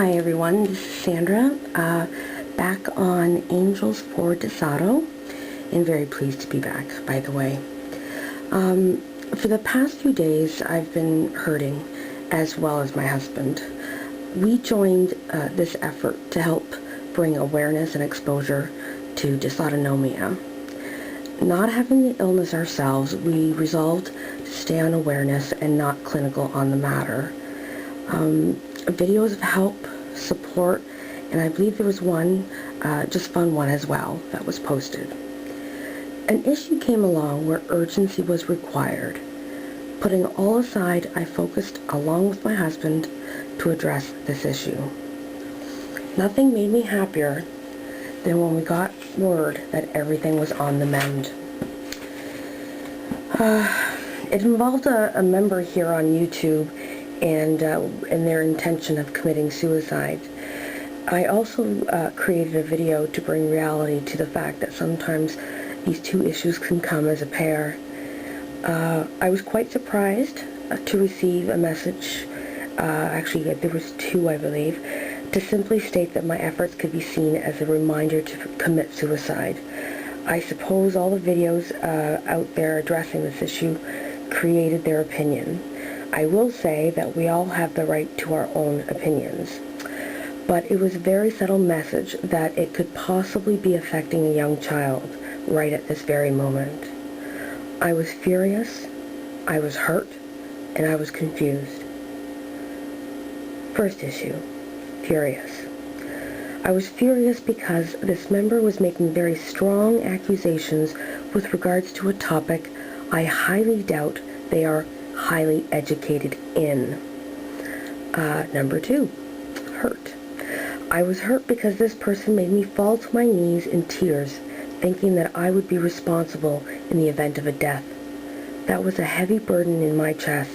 Hi everyone, this is Sandra, back on Angels for DeSoto, and very pleased to be back, by the way. For the past few days, I've been hurting, as well as my husband. We joined this effort to help bring awareness and exposure to dysautonomia. Not having the illness ourselves, we resolved to stay on awareness and not clinical on the matter. Videos of help, support, and I believe there was one, just found one as well, that was posted. An issue came along where urgency was required. Putting all aside, I focused, along with my husband, to address this issue. Nothing made me happier than when we got word that everything was on the mend. It involved a member here on YouTube and their intention of committing suicide. I also created a video to bring reality to the fact that sometimes these two issues can come as a pair. I was quite surprised to receive a message, actually there was two I believe, to simply state that my efforts could be seen as a reminder to commit suicide. I suppose all the videos out there addressing this issue created their opinion. I will say that we all have the right to our own opinions, but it was a very subtle message that it could possibly be affecting a young child right at this very moment. I was furious, I was hurt, and I was confused. First issue, furious. I was furious because this member was making very strong accusations with regards to a topic I highly doubt they are highly educated in. Number two, hurt. I was hurt because this person made me fall to my knees in tears, thinking that I would be responsible in the event of a death. That was a heavy burden in my chest,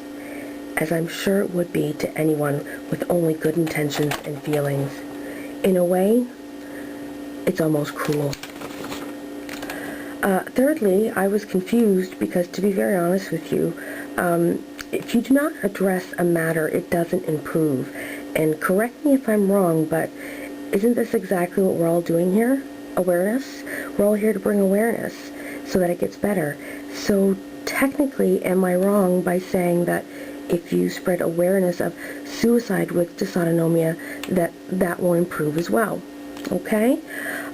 as I'm sure it would be to anyone with only good intentions and feelings. In a way, it's almost cruel. Thirdly, I was confused because, to be very honest with you, if you do not address a matter, it doesn't improve. And correct me if I'm wrong, but isn't this exactly what we're all doing here? Awareness? We're all here to bring awareness so that it gets better. So technically, am I wrong by saying that if you spread awareness of suicide with dysautonomia, that will improve as well? Okay?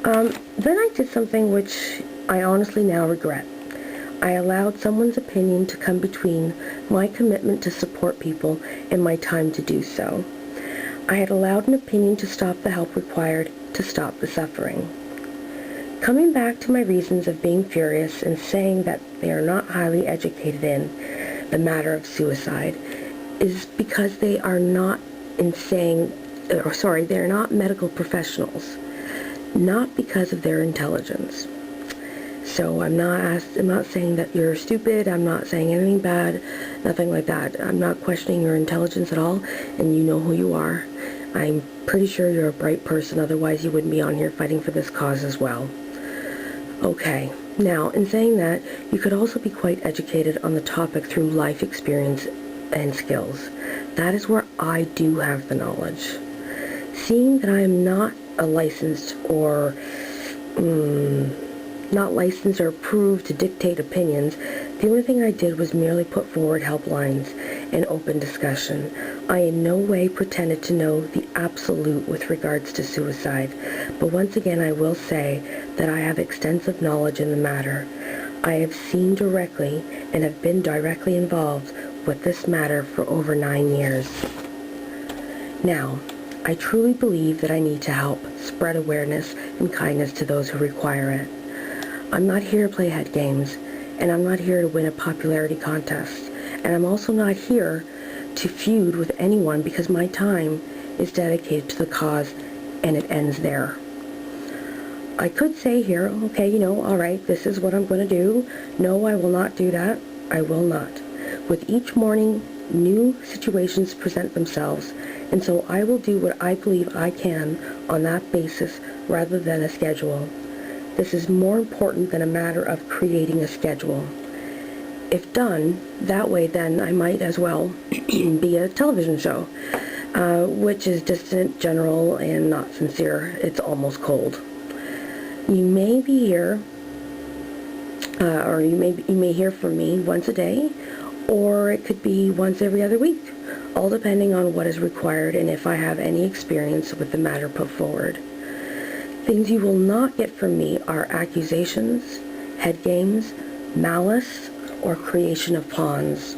Then I did something which I honestly now regret. I allowed someone's opinion to come between my commitment to support people and my time to do so. I had allowed an opinion to stop the help required to stop the suffering. Coming back to my reasons of being furious and saying that they are not highly educated in the matter of suicide is because they are not they're not medical professionals, not because of their intelligence. So I'm not saying that you're stupid, I'm not saying anything bad, nothing like that. I'm not questioning your intelligence at all, and you know who you are. I'm pretty sure you're a bright person, otherwise you wouldn't be on here fighting for this cause as well. Okay, now in saying that, you could also be quite educated on the topic through life experience and skills. That is where I do have the knowledge. Seeing that I am not a licensed or approved to dictate opinions, the only thing I did was merely put forward helplines and open discussion. I in no way pretended to know the absolute with regards to suicide, but once again I will say that I have extensive knowledge in the matter. I have seen directly and have been directly involved with this matter for over 9 years. Now, I truly believe that I need to help spread awareness and kindness to those who require it. I'm not here to play head games, and I'm not here to win a popularity contest, and I'm also not here to feud with anyone because my time is dedicated to the cause and it ends there. I could say here, okay, all right, this is what I'm going to do. No, I will not do that. I will not. With each morning, new situations present themselves, and so I will do what I believe I can on that basis rather than a schedule. This is more important than a matter of creating a schedule. If done that way, then I might as well be a television show. which is distant, general, and not sincere. It's almost cold. You may be here, or you may hear from me once a day, or it could be once every other week, all depending on what is required and if I have any experience with the matter put forward. Things you will not get from me are accusations, head games, malice, or creation of pawns.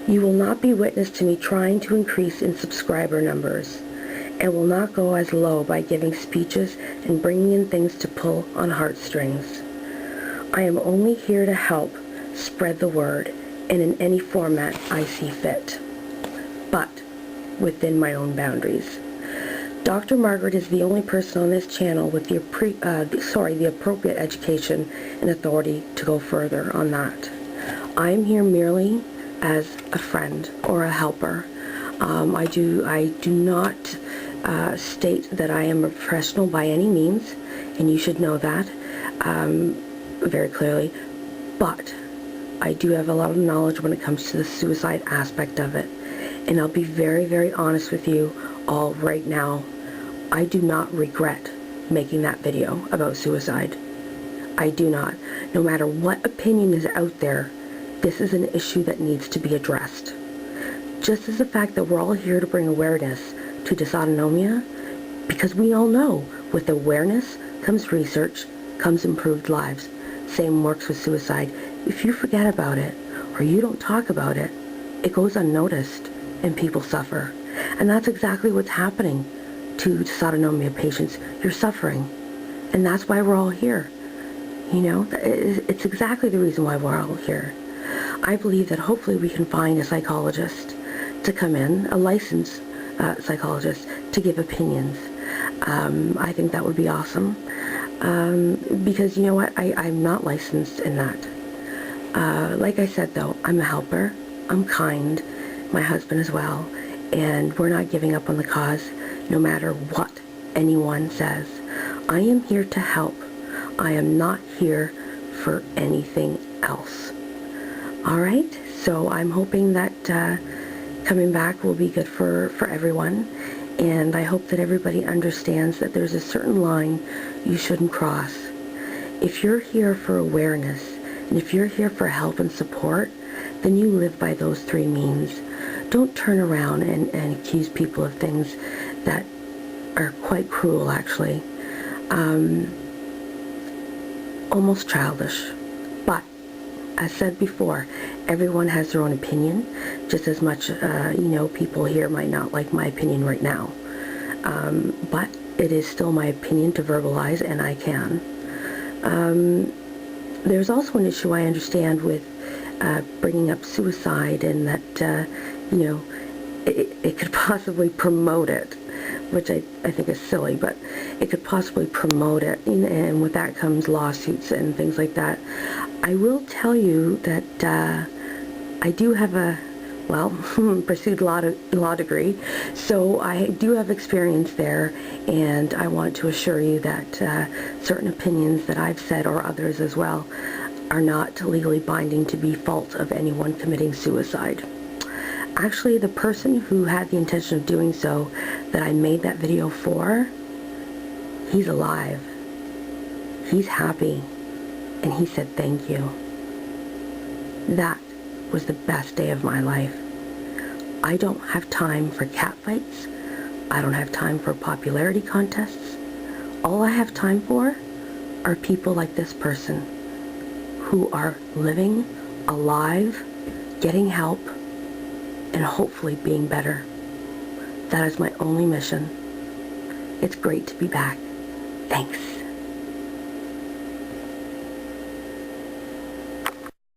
You will not be witness to me trying to increase in subscriber numbers, and will not go as low by giving speeches and bringing in things to pull on heartstrings. I am only here to help spread the word, and in any format I see fit, but within my own boundaries. Dr. Margaret is the only person on this channel with the appropriate education and authority to go further on that. I am here merely as a friend or a helper. I do not state that I am a professional by any means, and you should know that very clearly, but I do have a lot of knowledge when it comes to the suicide aspect of it, and I'll be very, very honest with you all right now. I do not regret making that video about suicide. I do not. No matter what opinion is out there, this is an issue that needs to be addressed. Just as the fact that we're all here to bring awareness to dysautonomia, because we all know with awareness comes research, comes improved lives. Same works with suicide. If you forget about it or you don't talk about it, it goes unnoticed and people suffer. And that's exactly what's happening to dysautonomia patients. You're suffering. And that's why we're all here. You know, it's exactly the reason why we're all here. I believe that hopefully we can find a psychologist to come in, a licensed psychologist, to give opinions. I think that would be awesome. Because you know what, I'm not licensed in that. Like I said though, I'm a helper, I'm kind, my husband as well, and we're not giving up on the cause no matter what anyone says. I am here to help. I am not here for anything else. Alright, so I'm hoping that coming back will be good for everyone, and I hope that everybody understands that there's a certain line you shouldn't cross. If you're here for awareness, and if you're here for help and support, then you live by those three means. Don't turn around and accuse people of things that are quite cruel, actually. Almost childish. But, as said before, everyone has their own opinion, just as much, people here might not like my opinion right now. But it is still my opinion to verbalize, and I can. There's also an issue I understand with bringing up suicide, and that, it could possibly promote it, which I think is silly, but it could possibly promote it, and with that comes lawsuits and things like that. I will tell you that I do have pursued law degree, so I do have experience there, and I want to assure you that certain opinions that I've said, or others as well, are not legally binding to be fault of anyone committing suicide. Actually, the person who had the intention of doing so that I made that video for, he's alive. He's happy. And he said thank you. That was the best day of my life. I don't have time for catfights. I don't have time for popularity contests. All I have time for are people like this person who are living, alive, getting help, and hopefully being better. That is my only mission. It's great to be back. Thanks.